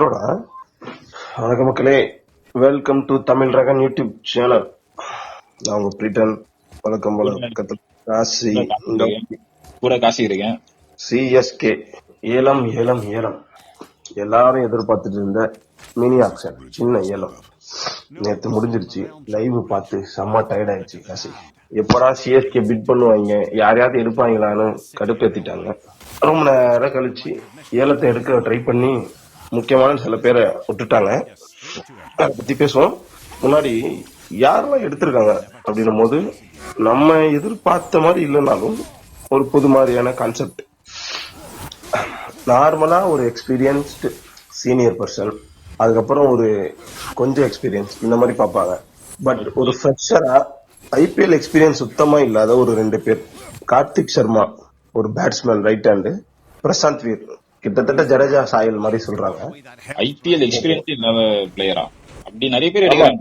இன்ட்ரோடா. வணக்கம் மக்களே, welcome to Tamil Ragan YouTube channel. நான் உங்க பிரிட்டன் வழக்கம் போல பக்கத்தில் காசி கூட காசி இருக்கேன். சிஎஸ்கே ஏலம் ஏலம் ஏலம் எல்லாரும் எதிர்பார்த்துட்டு இருந்த மினி ஆக்ஷன் சின்ன ஏலம் நேற்று முடிஞ்சிருச்சு. லைவ் பார்த்து செம்ம டயர்ட் ஆயிடுச்சு. காசி எப்படா சிஎஸ்கே பிட் பண்ணுவாங்க, யாரையாவது எடுப்பாங்களான்னு கடுப்பேத்திட்டாங்க. ரொம்ப நேரம் கழிச்சு ஏலத்தை எடுக்க ட்ரை பண்ணி முக்கியமான சில பேரை விட்டுட்டாங்க. அதை பத்தி பேசுவோம். முன்னாடி யாரெல்லாம் எடுத்திருக்காங்க அப்படின்னும் போது நம்ம எதிர்பார்த்த மாதிரி இல்லைனாலும் ஒரு புது மாதிரியான கான்செப்ட். நார்மலா ஒரு எக்ஸ்பீரியன்ஸ்டு சீனியர் பர்சன், அதுக்கப்புறம் ஒரு கொஞ்சம் எக்ஸ்பீரியன்ஸ், இந்த மாதிரி பார்ப்பாங்க. பட் ஒரு ஃப்ரெஷரா ஐபிஎல் எக்ஸ்பீரியன்ஸ் சுத்தமா இல்லாத ஒரு 2 பேர், கார்த்திக் சர்மா ஒரு batsman right hand, Prashant Veer கிட்டத்தட்ட ஜடேஜா சாயல் மாதிரி சொல்றாங்க. ஐபிஎல் எக்ஸ்பீரியன்ஸ் இல்லாத பிளேயரா அப்படி நிறைய பேர் எடுக்கிறாங்க.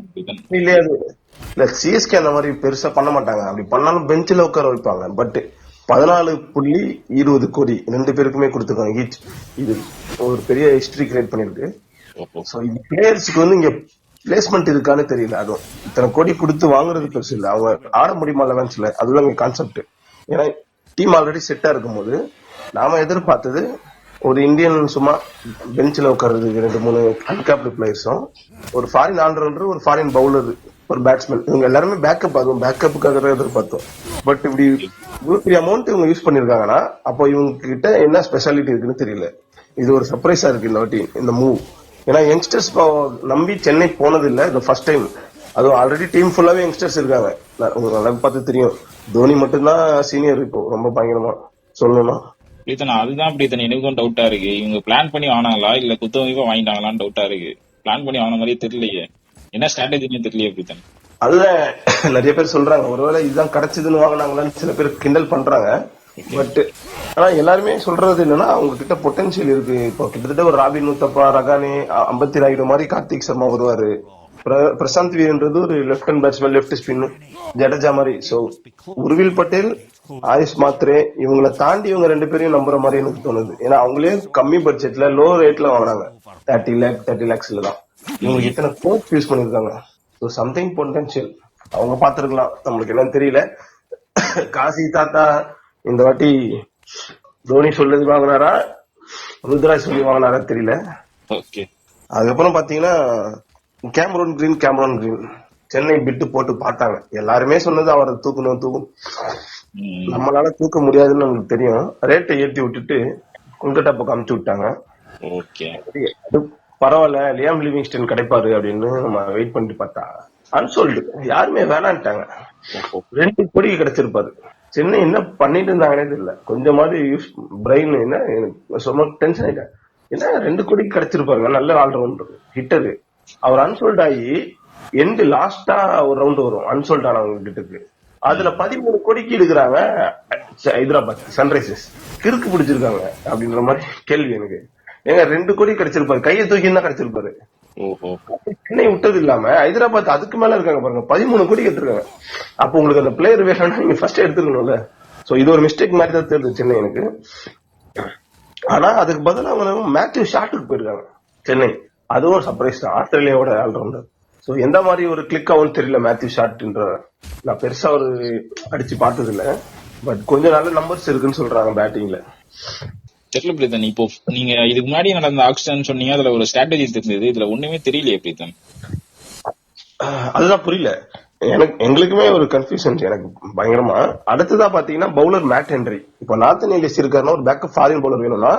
இல்ல சிஎஸ்கே அந்த மாதிரி பெருசா பண்ண மாட்டாங்க. அப்படி பண்ணாலும் பெஞ்சில உட்கார வைப்பாங்க. பட் 14.20 கோடி 2 பேருக்குமே கொடுத்துருக்காங்க. இது ஒரு பெரிய ஹிஸ்டரி கிரியேட் பண்ணிருக்கு. இந்த பிளேயர்ஸுக்கு வந்து இங்க பிளேஸ்மெண்ட் இருக்கான்னு தெரியல. அதுவும் இத்தனை கோடி கொடுத்து வாங்குறது பெருசு இல்ல, அவங்க ஆட முடியுமா லெவன்ஸ்ல, அதுதான் இங்க கான்செப்ட். ஏன்னா டீம் ஆல்ரெடி செட்டா இருக்கும் போது நாம எதிர்பார்த்தது ஒரு இந்தியன் சும்மா பெஞ்சில் உட்கார்றதுக்கு 2-3 அன்கேப்டு பிளேயர்ஸும், ஒரு ஃபாரின் ஆல்ரவுண்டர், ஒரு ஃபாரின் பவுலர், ஒரு பேட்ஸ்மேன், இவங்க எல்லாருமே பேக்கப். அதுவும் பேக்கப்புக்காக எதிர்பார்த்தோம். பட் இப்படி இவ்வளவு பெரிய அமௌண்ட் இவங்க யூஸ் பண்ணிருக்காங்கன்னா அப்போ இவங்க கிட்ட என்ன ஸ்பெஷாலிட்டி இருக்குன்னு தெரியல. இது ஒரு சர்ப்ரைஸா இருக்கு இந்த வாட்டி இந்த மூவ். ஏன்னா யங்ஸ்டர்ஸ் நம்பி சென்னை போனது இல்ல, இது ஃபர்ஸ்ட் டைம். அதுவும் ஆல்ரெடி டீம் ஃபுல்லாவே யங்ஸ்டர்ஸ் இருக்காங்க. உங்களுக்கு நல்லா பார்த்து தெரியும், தோனி மட்டும்தான் சீனியர் இப்போ ரொம்ப பயங்கரமா சொல்லணும்னா. அதுதான் பிரீத்தன், எனக்கும் டவுட்டா இருக்கு. இவங்க பிளான் பண்ணி வாங்கினாங்களா இல்ல குத்தவங்க வாங்கிட்டாங்களான்னு டவுட்டா இருக்கு. பிளான் பண்ணி வாங்கின மாதிரியே தெரியலையே, என்ன ஸ்ட்ராட்டஜின்னு தெரியலையே பிரீத்தன். அதுதான் நிறைய பேர் சொல்றாங்க, ஒருவேளை இதுதான் கிடைச்சதுன்னு வாங்கினாங்களான்னு சில பேர் கிண்டல் பண்றாங்க. பட் ஆனா எல்லாருமே சொல்றது என்னன்னா அவங்க கிட்ட பொட்டன்சியல் இருக்கு. இப்போ கிட்டத்தட்ட ஒரு ராபின் உத்தப்பா, ரகானே, அம்பத்தி ராயுடு மாதிரி கார்த்திக் சர்மா வருவாரு. பிரசாந்த் வீரன்றது ஒரு left hand batsman, left spin, Jadeja மாதிரி. சோ உர்வில் பட்டேல், ஆயுஷ் மாத்ரே, இவங்களை தாண்டி இவங்க 2 பேரையும் நம்புற மாதிரி எனக்கு தோணுது. ஏன்னா அவங்களே கம்மி பட்ஜெட்ல லோ ரேட்ல வாங்கினாங்க. 30 lakhsல தான் இவங்களுக்கு இத்தனை கோச் யூஸ் பண்ணிருக்காங்க. சம்திங் பொட்டன்ஷியல் அவங்க பாத்துருக்கலாம், நம்மளுக்கு என்னன்னு தெரியல. காசி தாத்தா இந்த வாட்டி தோனி சொல்லி வாங்கினாரா, ருத்ராஜ் சொல்லி வாங்கினாரா தெரியல. அதுக்கப்புறம் பாத்தீங்கன்னா கேமரோன் கிரீன் சென்னை பிட்டு போட்டு பார்த்தாங்க. எல்லாருமே சொன்னது அவரை தூக்கணும், நம்மளால தூக்க முடியாதுன்னு நமக்கு தெரியும். ரேட்டை ஏற்றி விட்டுட்டு கொல்கட்டா பக்கம் அமுச்சு விட்டாங்க. பரவாயில்ல, லியாம் லிவிங்ஸ்டன் கிடைப்பாரு அப்படின்னு நம்ம வெயிட் பண்ணிட்டு பார்த்தா அன்சோல்டு, யாருமே வேணான்ட்டாங்க. 2 கோடிக்கு கிடைச்சிருப்பாரு. சென்னை என்ன பண்ணிட்டு இருந்தாங்கன்னே தெரியல. கொஞ்சமாவது பிரெயின் என்ன, எனக்கு சும்மா டென்ஷன் ஆயிட்டேன். என்ன 2 கோடிக்கு கிடைச்சிருப்பாருங்க, நல்ல ஆல்ரவுண்டர் ஹிட்டரு. அவர் அன்சோல்ட் ஆகி எண்டு லாஸ்டா ஒரு ரவுண்ட் வரும் அன்சோல்ட் ஆனவங்க கிட்டக்கு, அதுல 13 கோடிக்கு எடுக்கிறாங்க. ஹைதராபாத் சன்ரைசர்ஸ் கிறுக்கு பிடிச்சிருக்காங்க அப்படின்ற மாதிரி கேள்வி எனக்கு. ஏங்க 2 கோடி கிடைச்சிருப்பாரு, கையை தூக்கி தான் கிடைச்சிருப்பாரு. சென்னை விட்டது இல்லாம ஹைதராபாத் அதுக்கு மேல இருக்காங்க பாருங்க, 13 கோடி எடுத்திருக்காங்க. அப்ப உங்களுக்கு அந்த பிளேயர் வேணும்னா நீங்க ஃபர்ஸ்ட் எடுத்துக்கணும்ல. சோ இது ஒரு மிஸ்டேக் மாதிரி தான் தெரியுது சென்னை எனக்கு. ஆனா அதுக்கு பதிலாக அவங்க மேத்யூ ஷாட்டுக்கு போயிருக்காங்க சென்னை. அதுவும் சர்ப்ரைஸ் தான், ஆஸ்திரேலியாவோட ஆல்ரவுண்டர். சோ எந்த மாதிரி ஒரு கிளிக் ஆகும்னு தெரியல மேத்யூ ஷாட்ன்ற. நான் பெருசா ஒரு அடிச்சு பார்த்தது இல்ல, பட் கொஞ்சம் நல்ல நம்பர்ஸ் இருக்குன்னு சொல்றாங்க பேட்டிங்ல. தெரியல பிரீத்தன், இப்போ நீங்க இதுக்கு முன்னாடி நடந்த ஆக்ஷன் சொன்னீங்க, அதுல ஒரு ஸ்ட்ராட்டஜி தெரிஞ்சது, இதுல ஒண்ணுமே தெரியலையே பிரீத்தன். அதுதான் புரியல எங்களுக்குமே ஒரு கன்ஃபியூஷன் எனக்கு பயங்கரமா. அடுத்ததா பாத்தீங்கன்னா பவுலர் மேட் ஹென்ரி. இப்போ நார்த் இந்தியன்ஸ் இருக்காருன்னா ஒரு பேக்கப் ஃபாரின் பவுலர் வேணும்னா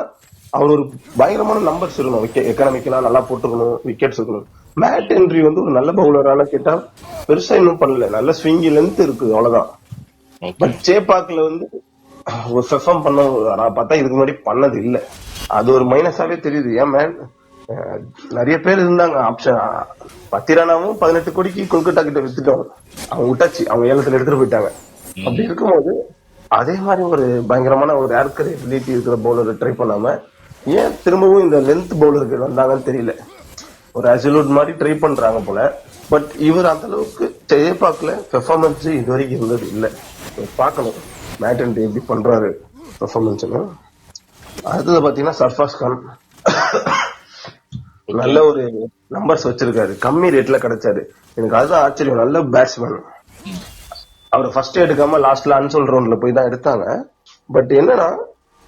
அவர் ஒரு பயங்கரமான நம்பர்ஸ் இருக்கணும், எக்கனாமிக்கலா நல்லா போட்டுக்கணும், விக்கெட்ஸ் இருக்கணும். மேட் ஹென்ரி வந்து ஒரு நல்ல பவுலரான கேட்டா பெருசா இன்னும் பண்ணல, நல்ல ஸ்விங் லென்த் இருக்கு, அவ்வளவுதான். பட் சேப்பாக்ல வந்து ஒரு பெர்ஃபார்ம் பண்ண பார்த்தா இதுக்கு முன்னாடி பண்ணது இல்ல. அது ஒரு மைனஸாவே தெரியுது. ஏன் மேன் நிறைய பேர் இருந்தாங்க ஆப்ஷன். பத்திரானாவும் 18 கோடிக்கு கொல்கட்டா கிட்ட வித்துட்டோம், அவங்க விட்டாச்சு, அவங்க ஏலத்துல எடுத்துட்டு போயிட்டாங்க. அப்படி இருக்கும்போது அதே மாதிரி ஒரு பயங்கரமான ஒரு ஏர்கர் எபிலிட்டி இருக்கிற பவுலரை ட்ரை பண்ணாம ஏன் திரும்பவும் இந்த லென்த் பவுலருக்கு வந்தாங்கன்னு தெரியல. ஒரு அசல்யூட் மாதிரி ட்ரை பண்றாங்க போல. பட் இவர் அந்த அளவுக்கு ஜெயபாக்ல பெர்ஃபார்மன்ஸ் இது வரைக்கும் இருந்தது இல்ல. பாக்கணும் மேட் ஹென்ரி எப்படி பண்றாரு பெர்ஃபார்மன்ஸ். அடுத்தது பாத்தீங்கன்னா சர்ஃபாஸ் கான் ஓகே. நல்ல ஒரு நம்பர்ஸ் வச்சிருக்காரு, கம்மி ரேட்ல கிடைச்சாரு. எனக்கு அதுதான் ஆச்சரியம். நல்ல பேட்ஸ்மேன். ம். அவரை ஃபர்ஸ்ட் எடுக்காம லாஸ்ட்ல அன்சோல்ட் ரவுண்ட்ல போய் தான் எடுத்தாங்க. பட் என்னன்னா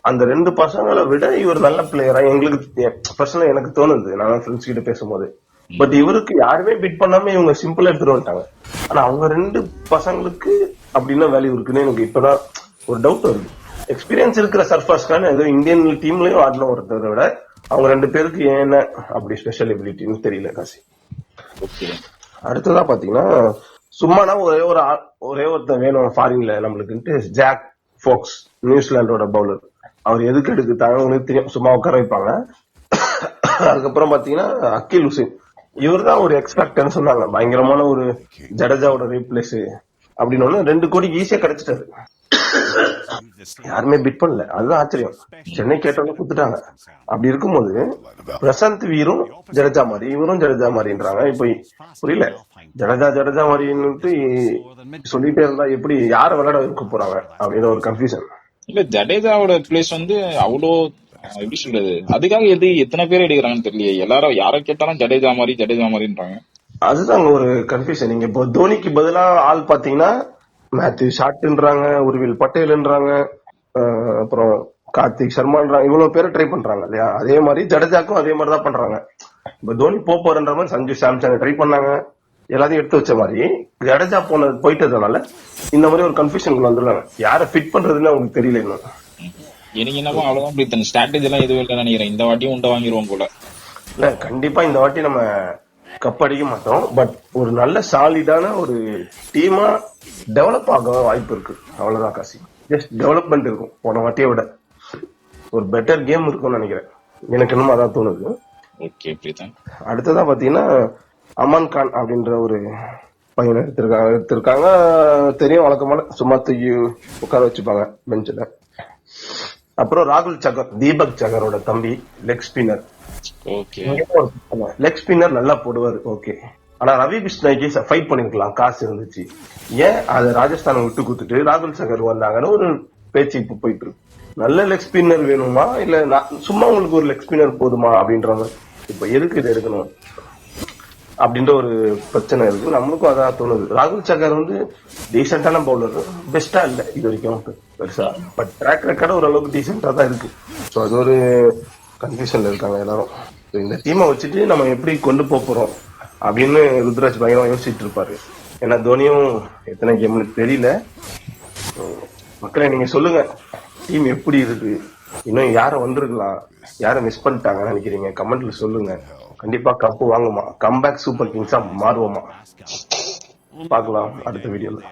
அந்த 2 பசங்களை விட இவர் நல்ல பிளேயரா எங்களுக்கு பர்சனலா எனக்கு தோணுது, நான் ஃப்ரெண்ட்ஸ் கிட்ட பேசும்போது. பட் இவருக்கு யாருமே பிட் பண்ணாம இவங்க சிம்பிளா எடுத்துட்டு வந்துட்டாங்க. ஆனா அவங்க 2 பசங்களுக்கு அப்படின்னா வேல்யூ இருக்குன்னு எனக்கு இப்பதான் ஒரு டவுட் வருது. எக்ஸ்பீரியன்ஸ் இருக்கிற சர்ஃபாஸ் கான் ஏதோ இந்தியன் டீம்லயும் ஆடணும் ஒருத்தரை விட அவங்க 2 பேருக்கு என்ன அப்படி ஸ்பெஷல் எபிலிட்டின்னு தெரியல காசி. ஓகே. அடுத்ததா பாத்தீங்கன்னா சும்மானா ஒரே ஒருத்தன் வேணும் ஃபாரின்ல நம்மளுக்குன்ட்டு ஜாக் ஃபோக்ஸ், நியூசிலாண்டோட பவுலர். அவர் எதுக்கு எடுக்குறாங்க உங்களுக்கு தெரியும், சும்மா உட்கார வைப்பாங்க. அதுக்கப்புறம் பாத்தீங்கன்னா அகில் ஹுசைன், இவர் தான் ஒரு எக்ஸ்பெக்டர்னு சொன்னாங்க, பயங்கரமான ஒரு ஜடேஜாவோட ரீப்ளேஸ் அப்படின்னு 2 கோடி ஈஸியா கிடைச்சிட்டாரு. யாருமே பிட் பண்ணல, அதுதான் ஆச்சரியம். சென்னை கேட்டவங்க குடுத்துட்டாங்க. அப்படி இருக்கும்போது பிரசாந்த் வீரும் ஜடேஜா மாதிரி, இவரும் ஜடேஜா மாதிரின்றாங்க. இப்ப புரியல, ஜடேஜா மாதிரின்னு சொல்லிட்டே இருந்தா எப்படி யார விளையாட வைக்க போறாங்க அப்படின்னு ஒரு கன்ஃபியூஷன். இல்ல ஜடேஜாவோட பிளேஸ் வந்து அவ்வளோ எப்படி சொல்றது, அதுக்காக எத்தனை பேர் எடுக்கிறாங்கன்னு தெரியலையே. எல்லாரும் யாரை கேட்டாலும் ஜடேஜா மாதிரின்றாங்க. அதுதான் ஒரு கன்ஃபியூஷன். நீங்க இப்போ தோனிக்கு பதிலா ஆள் பாத்தீங்கன்னா மேத்யூ ஷாட்ன்றாங்க, உருவில் பட்டேல்ன்றாங்க, அப்புறம் கார்த்திக் சர்மான்றாங்க. இவ்வளவு பேரை ட்ரை பண்றாங்க இல்லையா? அதே மாதிரி ஜடேஜாக்கும் அதே மாதிரி தான் பண்றாங்க. இப்ப தோனி போறன்ற மாதிரி சஞ்சு சாம்சன் ட்ரை பண்ணாங்க, எல்லாத்தையும் எடுத்து வச்ச மாதிரி ஜடேஜா போயிட்டதுனால இந்த மாதிரி ஒரு கன்ஃபியூஷன் வந்துடுறாங்க. யாரை ஃபிட் பண்றதுன்னு அவங்களுக்கு தெரியல இன்னும். எனக்கு என்னமோ அவ்வளவுதான் இப்படி ஸ்ட்ராட்டஜி எல்லாம் எதுவும் இல்லை நினைக்கிறேன். இந்த வாட்டியும் உண்டை வாங்கிடுவோம் போல. இல்ல கண்டிப்பா இந்த வாட்டி நம்ம கப் அடிக்க மாட்டோம். பட் ஒரு நல்ல சாலிடான ஒரு டீமா டெவலப் ஆக வாய்ப்பு இருக்கு, அவ்வளவுதான் காசி. ஜஸ்ட் டெவலப்மெண்ட் இருக்கும், போன வாட்டியை விட ஒரு பெட்டர் கேம் இருக்கும்னு நினைக்கிறேன். எனக்கு இன்னும் அதான் தோணுது. ஓகே பிரீதன். அடுத்ததான் பாத்தீங்கன்னா அமான் கான் அப்படின்ற ஒரு பையனை எடுத்திருக்காங்க. தெரியும், வழக்கமான சும்மா தூக்கி உட்கார வச்சுப்பாங்க பெஞ்சில். அப்புறம் ராகுல் சகர், தீபக் சகரோட தம்பி, leg spinner. Okay. Leg spinner நல்லா போடுவாரு, ஓகே. ஆனா ரவி பிஷ்னாய்க்கு ஃபைட் பண்ணிருக்கலாம், காசு இருந்துச்சு. ஏன் அதை ராஜஸ்தான் விட்டு கொடுத்துட்டு ராகுல் சகர் வந்தாங்கன்னு ஒரு பேச்சு இப்ப போயிட்டு இருக்கு. நல்ல லெக் ஸ்பின்னர் வேணுமா இல்ல சும்மா உங்களுக்கு ஒரு லெக் ஸ்பின்னர் போதுமா அப்படின்ற இப்ப எதுக்கு இது எடுக்கணும் அப்படின்ற ஒரு பிரச்சனை இருக்கு. நம்மளுக்கும் அதான் தோணுது. ராகுல் சகர் வந்து டீசென்டான பவுலர், பெஸ்டா இல்ல இது வரைக்கும் பெருசா, பட் ட்ராக் ரெக்கார்டு ஓரளவுக்கு டீசென்டா தான் இருக்கு. ஸோ அது ஒரு கன்ஃபியூஷன்ல இருக்காங்க எல்லாரும். இந்த டீமை வச்சுட்டு நம்ம எப்படி கொண்டு போறோம் அப்படின்னு ருத்ராஜ் பயங்கரமா யோசிச்சுட்டு இருப்பாரு. ஏன்னா தோனியும் எத்தனை கேம்னு தெரியல. மக்களை நீங்க சொல்லுங்க, டீம் எப்படி இருக்கு, இன்னும் யார வந்திருக்கலாம், யார மிஸ் பண்ணிட்டாங்கன்னு நினைக்கிறீங்க, கமெண்ட்ல சொல்லுங்க. கண்டிப்பா கப்பு வாங்குமா, கம்பேக் சூப்பர் கிங்ஸா மாறுவோமா, பார்க்கலாம் அடுத்த வீடியோல.